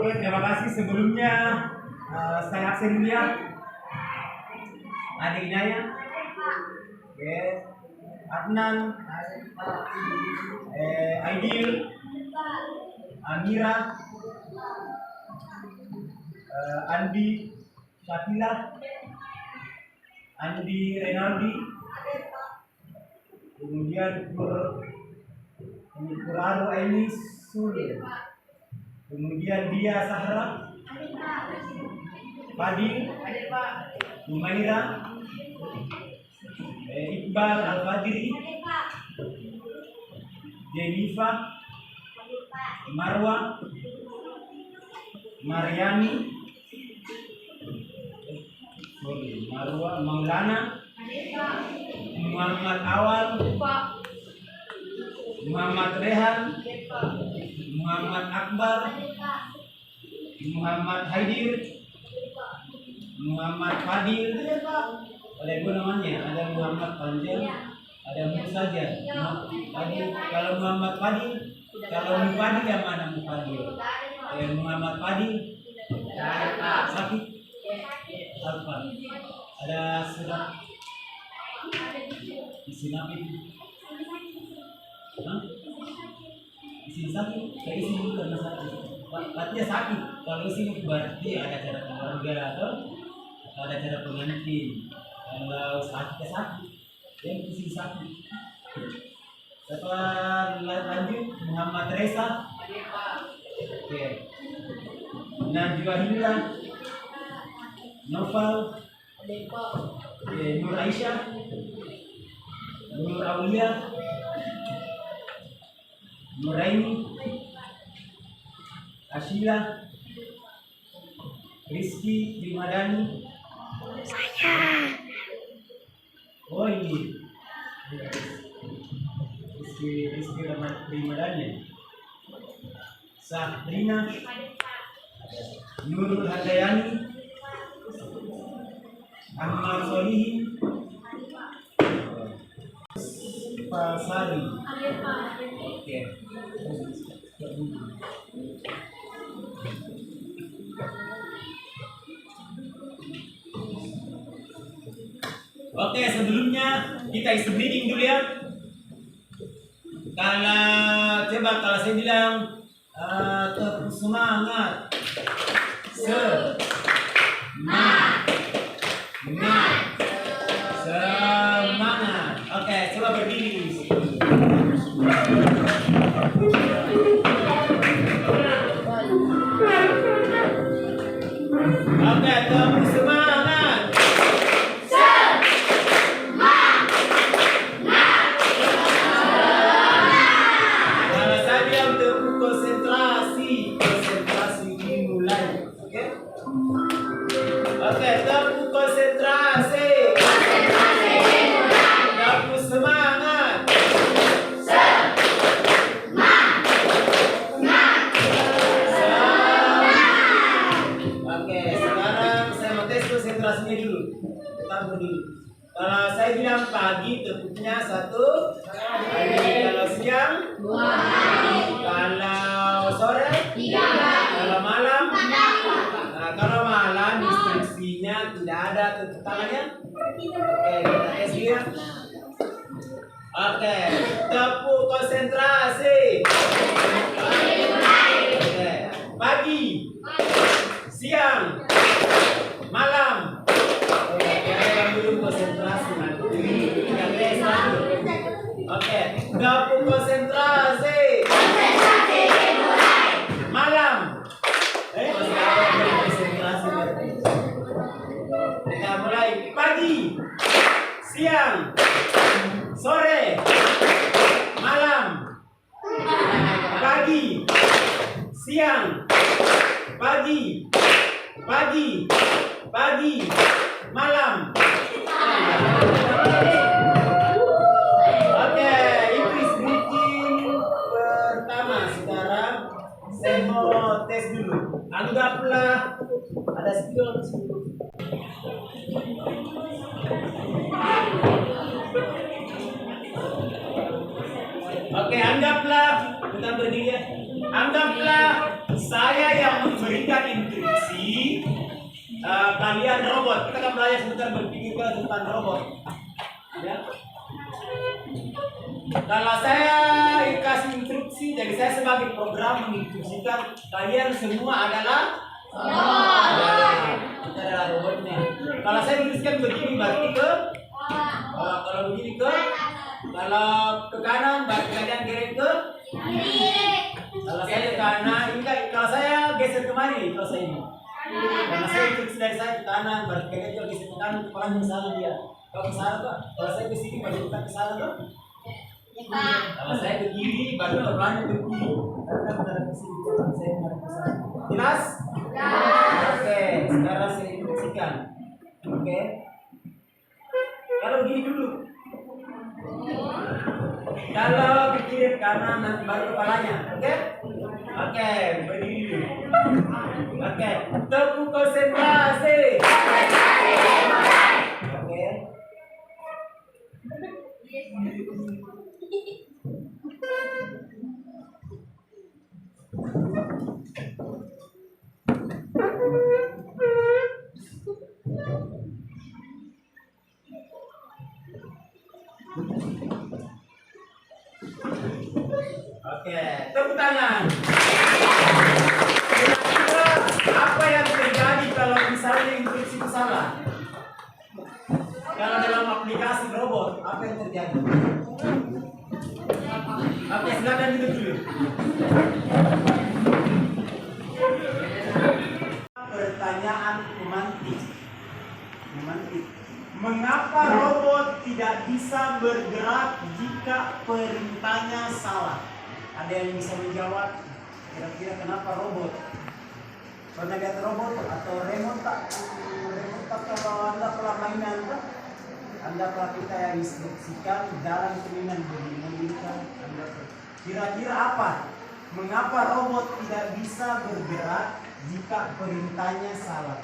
Oke, terima kasih sebelumnya. Saya absen dulu ya. Adik Inaya. Oke. Adnan. Aidil. Amira. Andi. Syakila. Andi Renaldi. Kemudian Kuraro Aini Sul. Kemudian Dia Sahra. Fadil. Humaira. Iqbal Al-Fadiri. Jennifer. Marwa. Mariani. Marwa. Maulana. Muhammad Awal. Muhammad Rehan. Muhammad Akbar. Muhammad Haidir. Muhammad Fadil. Ada dua namanya, ada Muhammad Panjang, ada Musa saja. Fadil. Kalau Muhammad Fadil, kalau Mufadil yang mana Mufadil? Muhammad Fadil. Sakit. Apa? Ada surat isi nabi. Isi sakit, kayak isi dulu karena sakit. Artinya sakit. Kalau isi berarti ada cara keluarga atau ada cara pengantin. Kalau sakit ya sakit, yang isi sakit. Setelah lanjut Muhammad Reza. Oke. Najwa Hilda. Noval. Nur Aisyah. Nur Aulia. Nuraini. Ashila. Rizky Primadani. Oh ini Rizky Primadani. Sahrina. Nurul Hadayani. Ahmad Solihin. Pasari. Oke. Oke, sebelumnya kita isi reading dulu ya. Kalau saya bilang terus semangat. Semangat. Oke, coba berdiri. Oke, terus semangat. Kalau saya bilang terus konsentrasi dimulai. Oke? Oke, terus konsentrasi. Terus semangat. Oke, sekarang saya mau tes konsentrasinya dulu. Kita berdiri. Kalau saya bilang pagi, tepuknya 1. Kalau siang, 2. Kalau sore, 3. Kalau malam, kalau malam instruksinya tidak ada tepuk tangannya. Oke, kita tes ya. Oke, tepuk konsentrasi. Oke, pagi, siang, malam. Belum konsentrasi nanti. Kita tes lagi. Oke, tepuk konsentrasi. Malam. Konsentrasi berarti. Kita mulai pagi, siang, sore, malam. Pagi, siang, pagi, malam. Oke, itu speaking pertama. Sekarang saya mau tes dulu. Anggaplah ada spidol. Oke, anggaplah kita berdiri. Anggaplah saya yang memberi berikan instruksi, kalian robot. Kita akan belajar sebentar berpikir tentang robot. Ya. Kalau saya kasih instruksi, jadi saya sebagai program menginstruksikan kalian semua adalah kita adalah robotnya. Kalau saya tuliskan begini berarti ke kalau begini ke kalau ke kanan berarti kalian kirim ke kiri. Kalau saya ke kanan ini kalau saya geser kemana nih kalau saya ini? Karena saya instruksi dari saya ke kanan berarti kalian juga geser ke kanan kepala ke sana dia. Kalau ke sana Pak, kalau saya ke sini berarti kita ke sana Pak. Kalau saya ke kiri baru kepalanya ke kiri. Karena benar ke sini kalau saya menghadap ke sana. Jelas? Oke, sekarang saya instruksikan. Oke. Kalau begini dulu. Kalau ke kiri kanan nanti baru kepalanya. Oke? Oke, berdiri dulu. Oke, tepuk konsentrasi. Oke. Oke, tepuk tangan. Kira-kira apa yang terjadi kalau misalnya instruksi itu salah? Kalau dalam aplikasi robot, apa yang terjadi? Oke, silakan duduk dulu. Pertanyaan pemantik. Mengapa robot tidak bisa bergerak jika perintahnya salah? Ada yang bisa menjawab? Kira-kira kenapa robot? Pernah lihat robot atau remote tak? Remote tak kalau Anda pernah mainan tak? Anda pernah kita yang instruksikan dalam permainan begini-begini. Kira-kira apa? Mengapa robot tidak bisa bergerak jika perintahnya salah?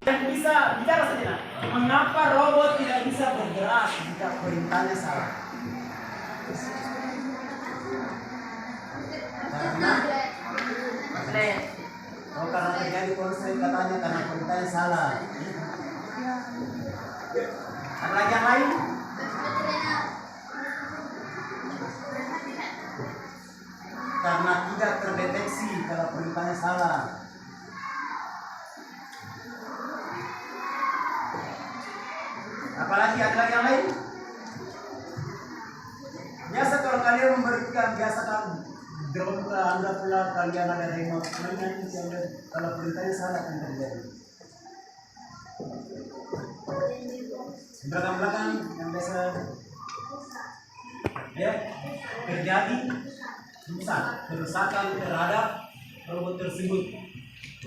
Bisa bicara saja. Mengapa robot tidak bisa bergerak jika perintahnya salah? Karena terjadi konflik katanya karena perintahnya salah. Ada lagi yang lain? Karena tidak terdeteksi kalau perintahnya salah. Apalagi ada lagi yang lain? Biasa kalau kalian memberikan biasa kan drone ke Anda pula kalian ada remote nanti kalau perintahnya salah akan terjadi. Belakang yang biasa ya terjadi kerusakan terhadap robot tersebut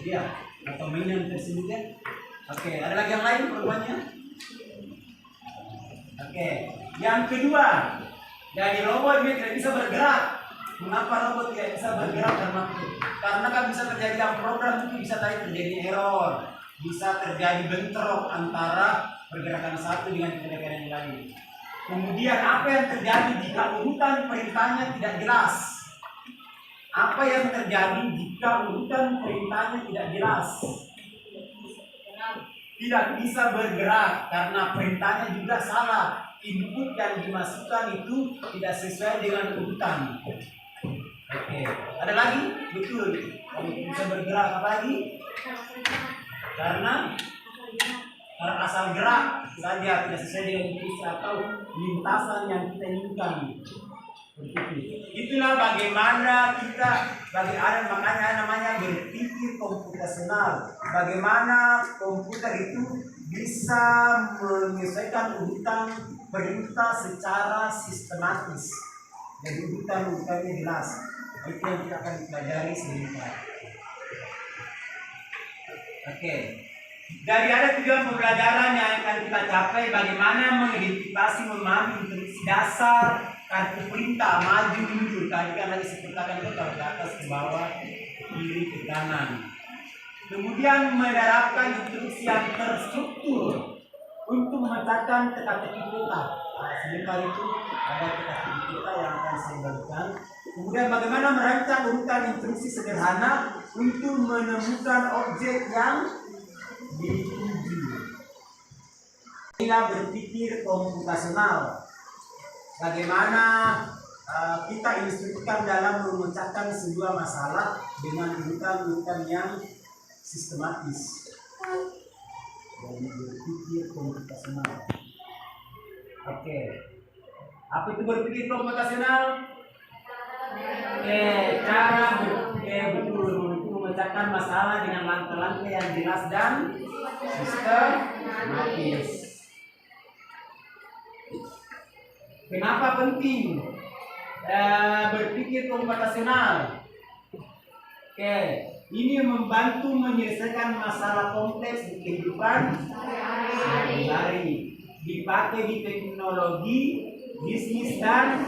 ya atau mainan tersebut ya. Oke, ada lagi yang lain perubahannya? Oke, yang kedua, jadi robot ini tidak bisa bergerak. Mengapa robot tidak bisa bergerak? Karena kan bisa terjadi dalam program itu bisa terjadi error, bisa terjadi bentrok antara pergerakan satu dengan pergerakan yang lain. Kemudian apa yang terjadi jika urutan perintahnya tidak jelas? Apa yang terjadi jika urutan perintahnya tidak jelas? Tidak bisa bergerak karena perintahnya juga salah. Input yang dimasukkan itu tidak sesuai dengan urutan. Oke, ada lagi? Betul. Kalau bisa bergerak apa lagi? Karena asal gerak saja tidak sesuai dengan instruksi atau lintasan yang kita inginkan. Itulah bagaimana kita makanya namanya berpikir komputasional. Bagaimana komputer itu bisa menyelesaikan urutan perintah secara sistematis. Jadi urutan-urutannya jelas. Itu yang kita akan pelajari sebentar. Oke. Dari ada tujuan pembelajaran yang akan kita capai bagaimana mengidentifikasi memahami instruksi dasar kartu perintah maju mundur. Tadi kan lagi seperti itu kalau ke atas ke bawah kiri ke kanan. Kemudian menerapkan instruksi yang terstruktur untuk memecahkan teka-teki peta. Sebentar itu ada teka-teki peta yang akan saya bagikan. Kemudian bagaimana merancang urutan instruksi sederhana untuk menemukan objek yang dituju. Inilah berpikir komputasional. Bagaimana kita instruksikan dalam memecahkan sebuah masalah dengan urutan-urutan yang sistematis. Jadi berpikir komputasional. Oke. Apa itu berpikir komputasional? Cara betul untuk memecahkan masalah dengan langkah-langkah yang jelas dan sistematis. Kenapa penting berpikir komputasional? Ini membantu menyelesaikan masalah kompleks di kehidupan sehari-hari. Dipakai di teknologi, bisnis dan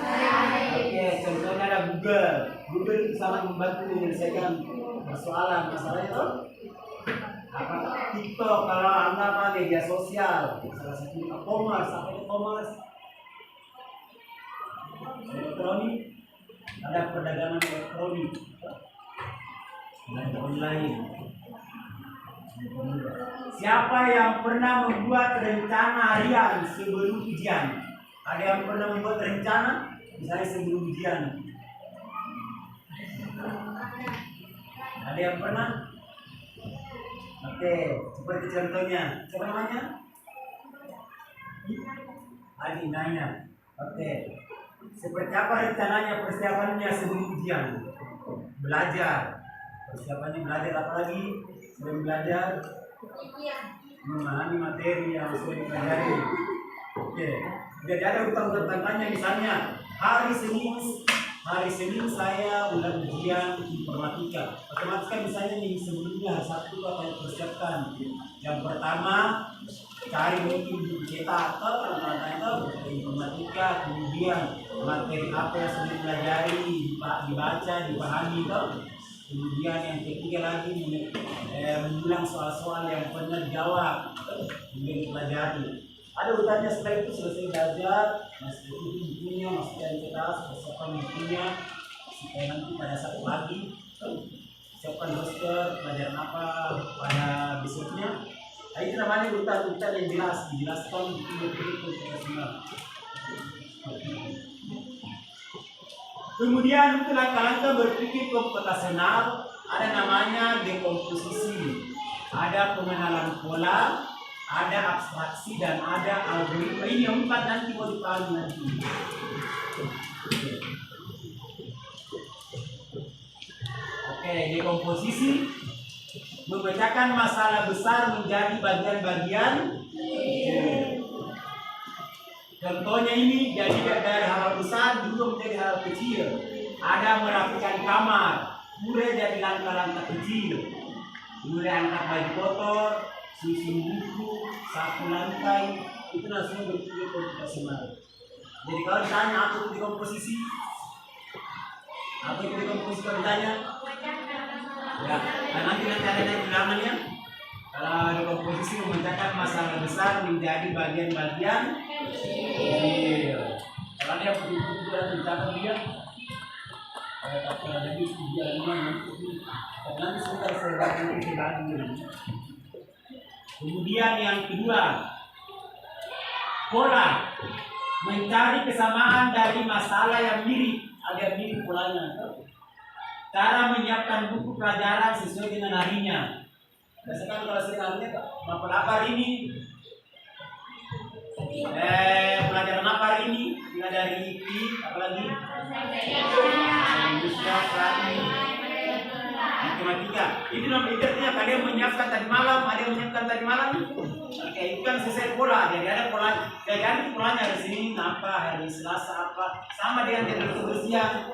contohnya ada Google. Google itu sangat membantu menyelesaikan masalah itu. TikTok kalau Anda media sosial, salah satu e-commerce, apa itu e-commerce? Elektronik, ada perdagangan elektronik, belanja online. Siapa yang pernah membuat rencana harian sebelum ujian? Ada yang pernah membuat rencana misalnya sebelum ujian? Ada yang pernah? Oke, seperti contohnya, siapa namanya? Adi nanya. Oke, seperti apa rencananya persiapannya sebelum ujian? Belajar. Persiapannya belajar apa lagi? Sebelum belajar memahami materi yang sudah dipelajari. Oke, jadi ada urutan-urutannya misalnya hari Senin saya ulang ujian informatika. Otomatis kan misalnya nih sebelumnya hari Sabtu apa yang persiapkan? Yang pertama cari mungkin buku cetak atau informatika, kemudian materi apa yang sudah dipelajari, dibaca, dipahami toh. Kemudian yang ketiga lagi mengulang soal-soal yang pernah dijawab, kemudian dipelajari. Ada urutannya setelah itu selesai belajar, masukkan bukunya, masukkan kertas, persiapan bukunya, supaya nanti pada saat pagi siapkan masker, pelajaran apa pada besoknya. Nah, itu namanya urutan-urutan yang jelas, dijelaskan betul-betul profesional. Kemudian untuk langkah-langkah berpikir komputasional ada namanya dekomposisi, ada pengenalan pola, ada abstraksi dan ada algoritma. Ini yang empat nanti mau dipahami nanti. Oke, dekomposisi memecahkan masalah besar menjadi bagian-bagian. Contohnya ini jadi dari hal besar juga menjadi hal kecil. Ada merapikan kamar, mulai dari langkah-langkah kecil. Mulai angkat baju kotor, susun buku, sapu lantai, itu langsung berpikir komputasional. Jadi kalau ditanya apa itu dekomposisi? Apa itu dekomposisi kalau ditanya? Ya, nanti ada yang bilangannya. Kalau dekomposisi memecahkan masalah besar menjadi bagian-bagian kecil. Kalau dia betul-betul mencatat dia, jadi tujuannya nanti sebentar saya bagi. Kemudian yang kedua, pola, mencari kesamaan dari masalah yang mirip, ada mirip polanya. Cara menyiapkan buku pelajaran sesuai dengan harinya. Biasanya kalau sebenarnya apa hari ini? Pelajaran apa hari ini? Mulai dari IP, apalagi? Indonesia, matematika. Ini artinya kalian menyiapkan tadi malam, ada yang menyiapkan tadi malam. Oke, itu kan sesuai pola. Jadi ada pola. Jadi ada polanya hari Senin apa, hari Selasa apa, sama dengan jadwal siang.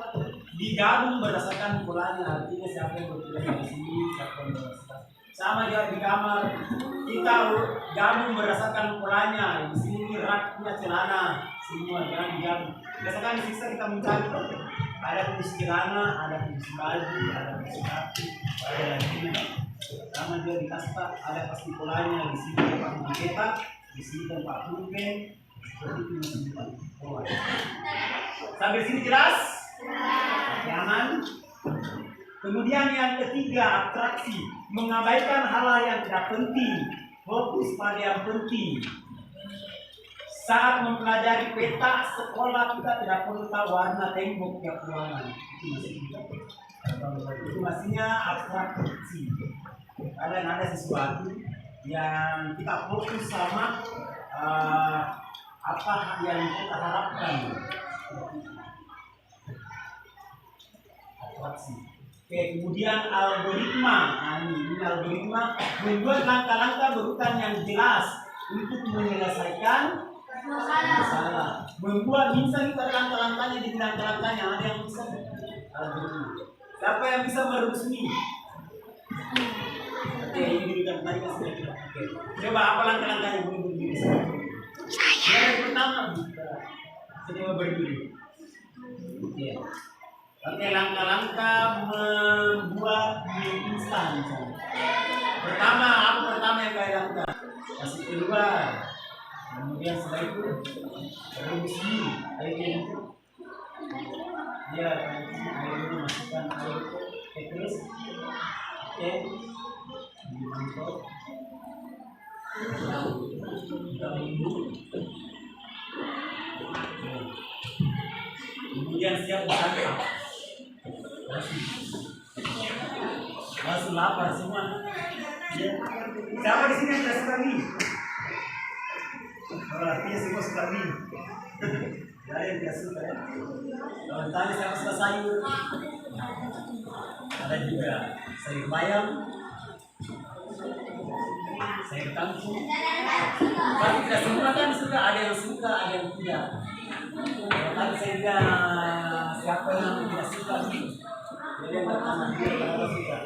Digabung berdasarkan polanya. Artinya siapa yang bekerja di sini, siapa yang bekerja. Sama juga di kamar, kita gabung berdasarkan polanya. Di sini raknya celana, semua jangan digabung. Biasakan di sisa kita mencari ada kondisi celana, ada kondisi baju, ada kondisi kaki, ada lagi. Karena dia di kasta ada pasti polanya, di sini tempat mencetak, di sini tempat pulpen, seperti itu semua. Sampai sini jelas? Jangan. Kemudian yang ketiga, abstraksi, mengabaikan hal-hal yang tidak penting, fokus pada yang penting. Saat mempelajari peta sekolah kita tidak perlu tahu warna tembok tiap ruangan. Itu maksudnya abstraksi. Kadang ada sesuatu yang kita fokus sama apa yang kita harapkan. Abstraksi. Oke, kemudian algoritma. Nah, ini algoritma membuat langkah-langkah berurutan yang jelas untuk menyelesaikan masalah. Membuat misalnya langkah-langkahnya di langkah-langkahnya ada yang bisa algoritma. Siapa yang bisa merumus ini? Oke, ini diberikan tadi kan sudah kita. Oke. Coba apa langkah-langkahnya bunuh diri? Saya. Yang pertama kita coba berdiri. Oke. Oke, langkah-langkah membuat mie instan. Pertama, apa pertama yang kalian lakukan? Kasih keluar. Kemudian setelah itu rebus mie, airnya itu. Ya, air ini masukkan air ke terus. Oke. Dibentuk. Kita minum. Kemudian siap disantap. Langsung lapar semua. Ya. Siapa di sini yang tidak suka mie? Artinya semua suka mie. Ada yang tidak suka ya. Kalau tanya siapa suka sayur? Ada juga sayur bayam, sayur kangkung. Tapi tidak semua kan suka. Ada yang suka, ada yang tidak. Kalau tadi saya bilang siapa yang tidak suka mie? Jadi yang pertama dia tidak suka.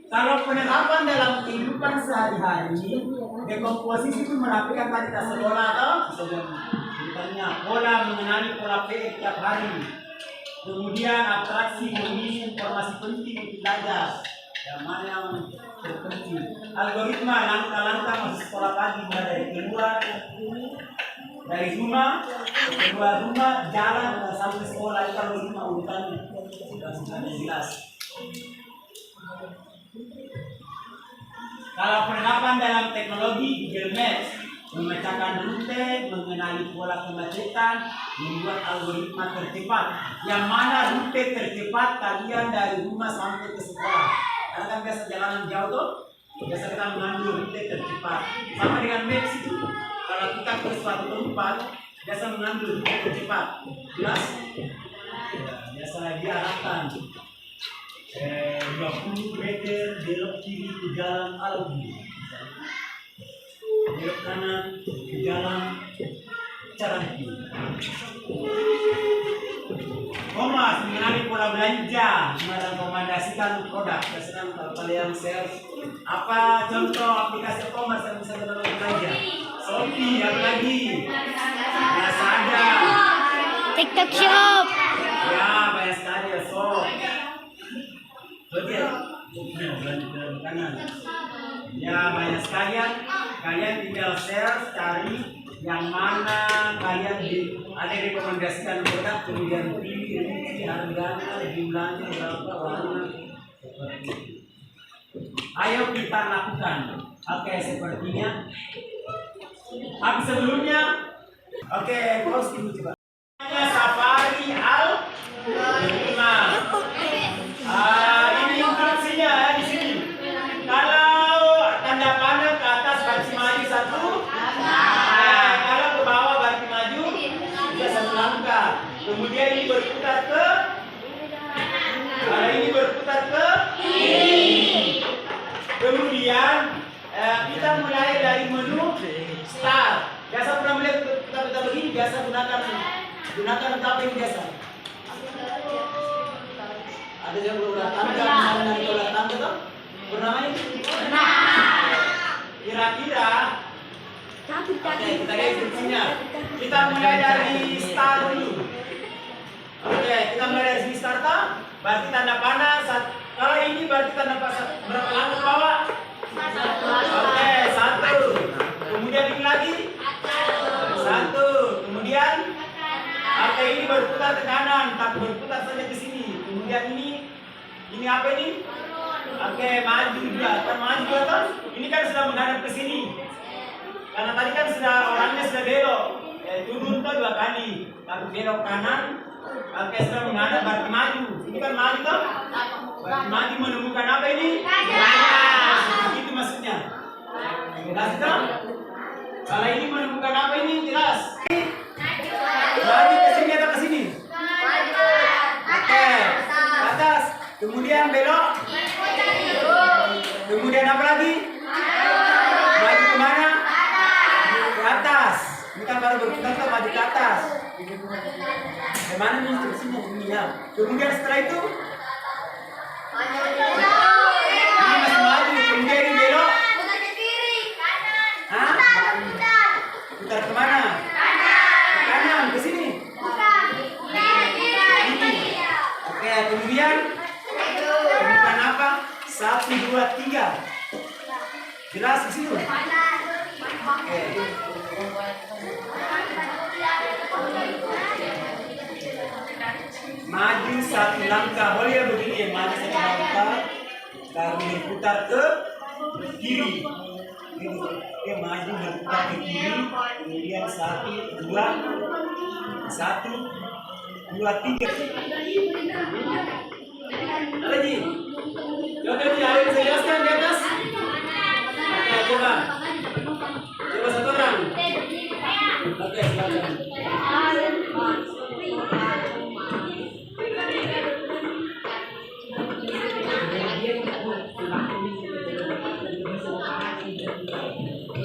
Kalau penerapan dalam kehidupan sehari-hari, dekomposisi itu merapikan tadi sekolah atau misalnya pola mengenali pola PE tiap hari. Kemudian abstraksi memilih informasi penting untuk belajar. Yang mana yang terpenting? Algoritma langkah-langkah masuk sekolah pagi mulai dari keluar dari rumah, keluar rumah, jalan sampai sekolah itu algoritma urutannya sudah jelas. Kalau penerapan dalam teknologi Google Maps memecahkan rute, mengenali pola kemacetan, membuat algoritma tercepat. Yang mana rute tercepat kalian dari rumah sampai ke sekolah? Karena kan biasa jalanan jauh tuh, biasa kita mengambil rute tercepat. Sama dengan Maps itu, kalau kita ke suatu tempat, biasa mengambil rute tercepat. Jelas? Ya, biasa diarahkan 20 meter belok kiri ke jalan Albi, belok kanan ke jalan Caranti. Komas mengenali pola belanja, merekomendasikan produk. Biasanya kalau kalian share apa contoh aplikasi Komas yang bisa kita belanja? Shopee, apa lagi? Lazada, TikTok Shop. Ya, banyak sekali ya shop. Betul. Ya, banyak sekalian. Kalian tinggal share, cari yang mana kalian ada rekomendasikan produk, kemudian pilih harganya, jumlahnya berapa, warna. Ayo kita lakukan. Oke, sepertinya. Habis sebelumnya. Oke, pause dulu coba. Safari Al-5. Ini instruksinya ya di sini. Kalau tanda panah ke atas berarti maju satu. Kalau ke bawah berarti maju sudah satu langkah. Kemudian ini berputar ke. Kalau ini berputar ke. Kemudian kita mulai dari menu start. Biasa pernah melihat kita begini, biasa gunakan apa ini biasa? Ada yang berulang tangga, misalnya dari berulang tangga tuh pernah main? Pernah. Kira-kira oke, kita lihat instruksinya. Kita mulai dari start dulu. Oke, kita mulai dari sini start. Berarti tanda panah Kalau ini berarti tanda pasang berapa langkah ke bawah? Oke, satu. Kemudian ini lagi. Satu. Kemudian oke, ini berputar ke kanan, tapi berputar saja ke sini. Kemudian ini apa ini? Oke, maju juga. Kan maju juga kan? Ini kan sudah menghadap ke sini. Karena tadi kan sudah orangnya sudah belok. Turun tuh 2 kali. Tapi belok kanan. Oke, sudah menghadap berarti maju. Ini kan maju tuh. Berarti maju menemukan apa ini? Jelas. Itu maksudnya. Jelas itu? Kalau ini menemukan apa ini? Jelas. Maju ke sini atau ke sini? Oke, ke atas. Kemudian belok. Kemudian apa lagi? Maju kemana? Ke atas. Ini kan baru berputar tuh maju ke atas. Kemana nih? Ke sini. Ini ya. Kemudian setelah itu ini masih maju. Kemudian ini belok. Hah? Putar kemana? Ke kanan. Ke sini. Oke, kemudian bukan apa? 1, 2, 3. Jelas di situ? Oke. Maju 1 langkah. Boleh begini ya, maju 1 langkah. Lalu berputar ke kiri. Dia maju berputar ke kiri. Kemudian 1, 2, 1, 2, 3. Apa Ji? Coba Ji, ada yang bisa jelaskan di atas? Oke, coba. Coba 1 orang. Oke, silakan.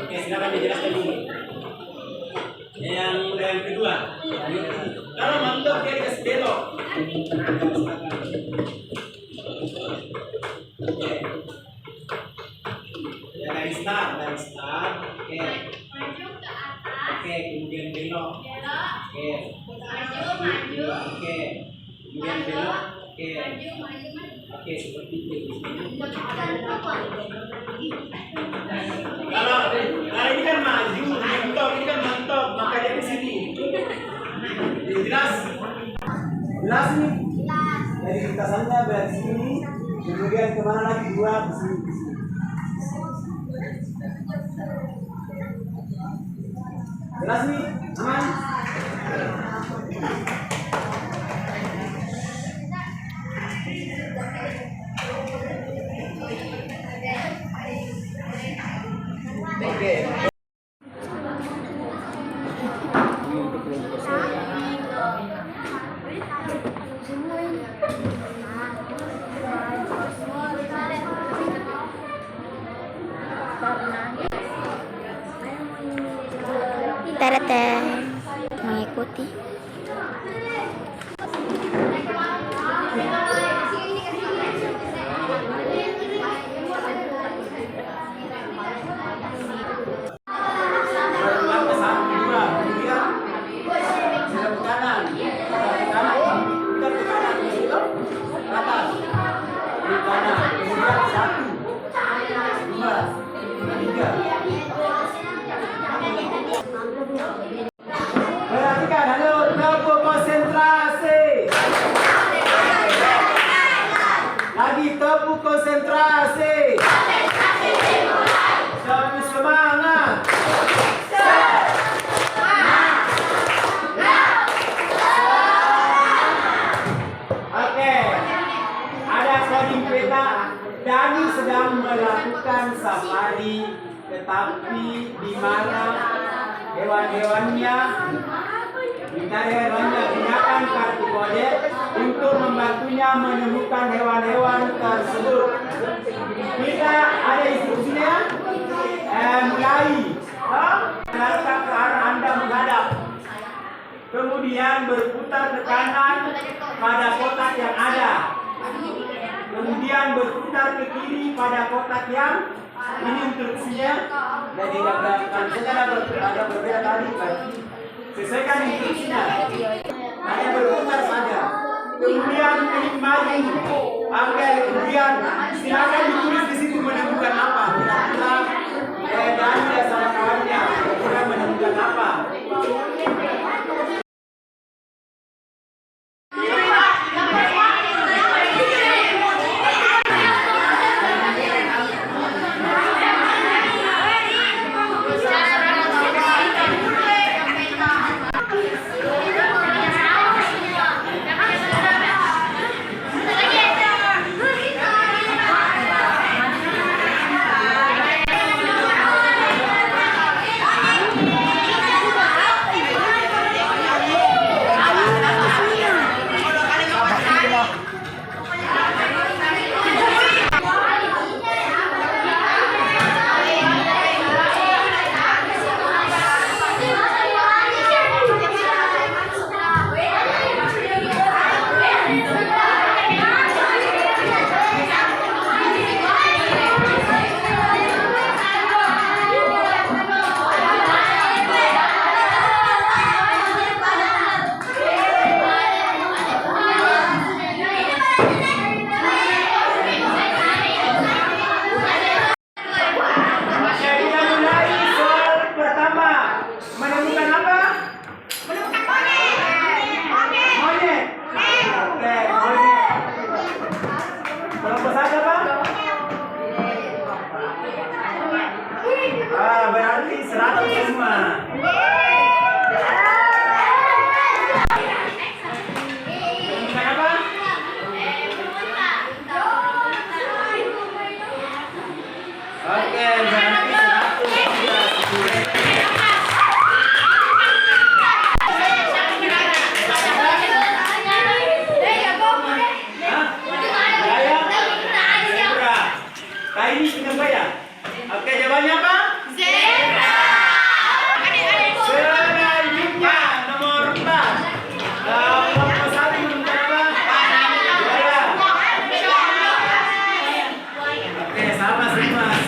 Oke, silakan dijelaskan dulu. Yang kedua. Kalau mentok dia dikasih belok. Oke. Ya dari start. Oke. Oke, kemudian belok. Oke. Oke. Kemudian belok. Oke. Oke, seperti itu. Kalau ini kan maju, ini kan mentok, maka dia ke sini. Jelas? Jelas nih? Jadi lintasannya berarti sini, kemudian kemana lagi? 2 ke sini. Jelas nih? Aman? Oke. Tete mengikuti. Perhatikan, halo, tepuk konsentrasi. Lagi tepuk konsentrasi. Sama semangat. Oke, ada coding peta. Dani sedang melakukan safari, tetapi di mana hewan-hewannya gunakan kartu kode untuk membantunya menemukan hewan-hewan tersebut. Kita ada instruksinya. Mulai melangkah ke arah Anda menghadap. Kemudian berputar ke kanan pada kotak yang ada. Kemudian berputar ke kiri pada kotak yang ini instruksinya. Jadi ada berbeda tadi berarti sesuaikan instruksinya. Hanya berputar saja. Kemudian klik maju. Oke, kemudian silakan ditulis di situ menemukan apa. Dani dan sama kawannya kira menemukan apa. Berarti 100 semua. Bukan apa? Oke, berarti 100. Ini kenapa ya? Oke, jawabannya apa? Selanjutnya nomor 4. Nomor 1 menemukan apa? Oke, sama semua 100.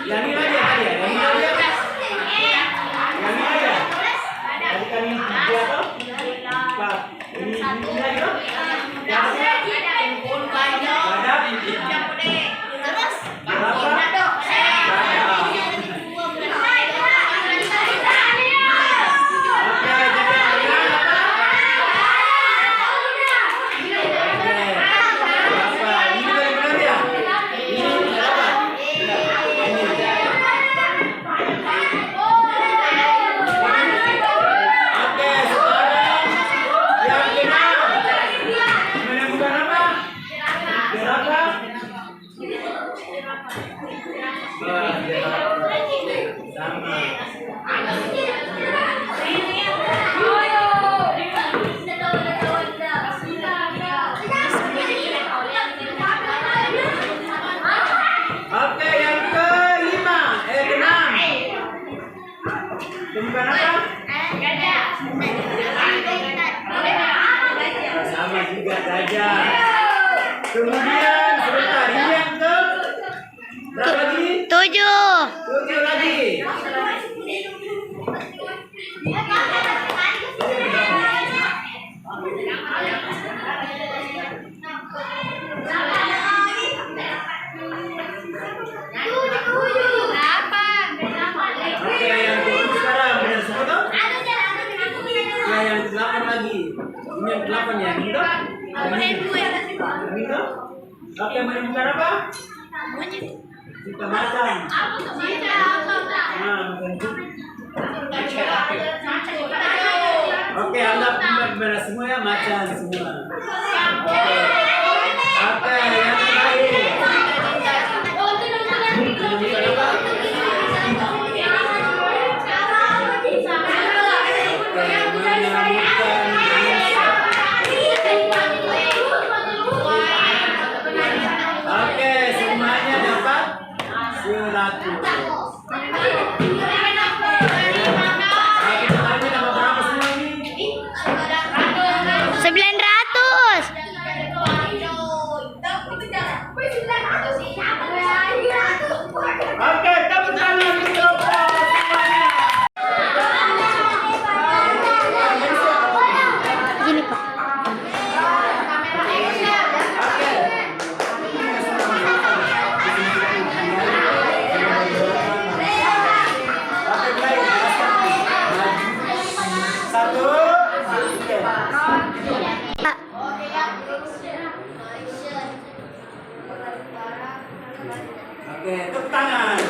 Yang ini aja tadi ya, yang ini aja. Yang ini aja. Tadi kan ini 3 toh? 4. Ini lagi toh? Yang ada terus berapa? Oke, yang ke-5, ke-6. Temukan apa? Sama juga gajah. Kemudian sebentar, ini yang ke berapa lagi? 7 lagi. Oke, yang ke-7 sekarang benar semua toh? Ya, yang ke-8 lagi. Ini yang ke-8 ya, ini toh? Ini toh? Oke, menemukan apa? Kita macan. Oke, anggap benar semua ya, macan semua. Oke, yang terakhir. Menemukan apa? Oke, semuanya dapat 100. Kita dapat berapa semua ini? 900. satu. Oke, tepuk tangan.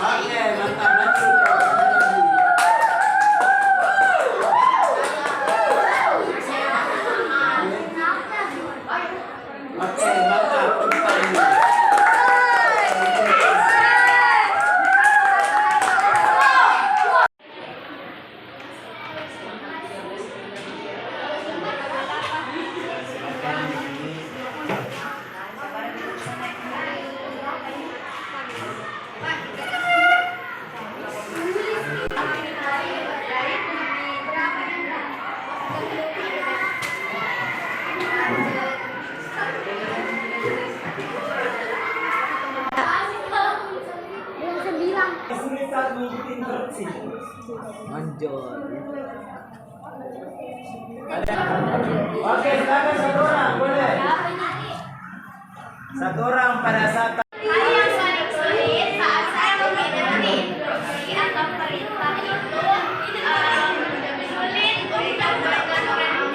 Oke, mantap, lanjut. Oke, mantap, tepuk tangan. Sulit saat mengikuti instruksi. Manjol. Oke, silakan satu orang, boleh. Satu orang pada saat Hal yang paling sulit saat saya menghadapi instruksi atau perintah itu sulit untuk belajar orang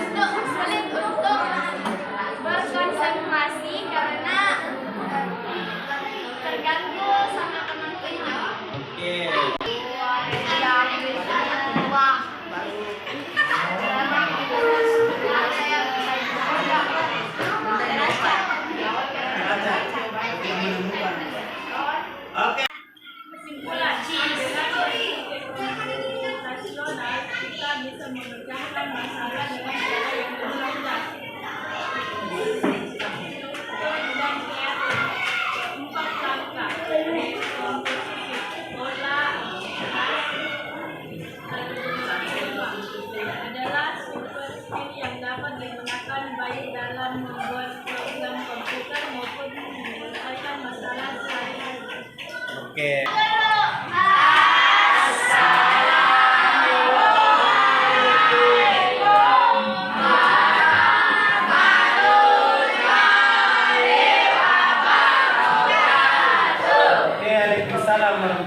sulit untuk berkonsentrasi karena terganggu sama teman-teman. Oke. Oke. Kesimpulan, nasional kita bisa memecahkan masalah dengan cara yang lebih mudah dan kreatif. 4 langkah komposisi pola adalah super skill yang dapat digunakan baik dalam membuat program komputer maupun menyelesaikan masalah sehari-hari. Oke. Waalaikumsalam warahmatullahi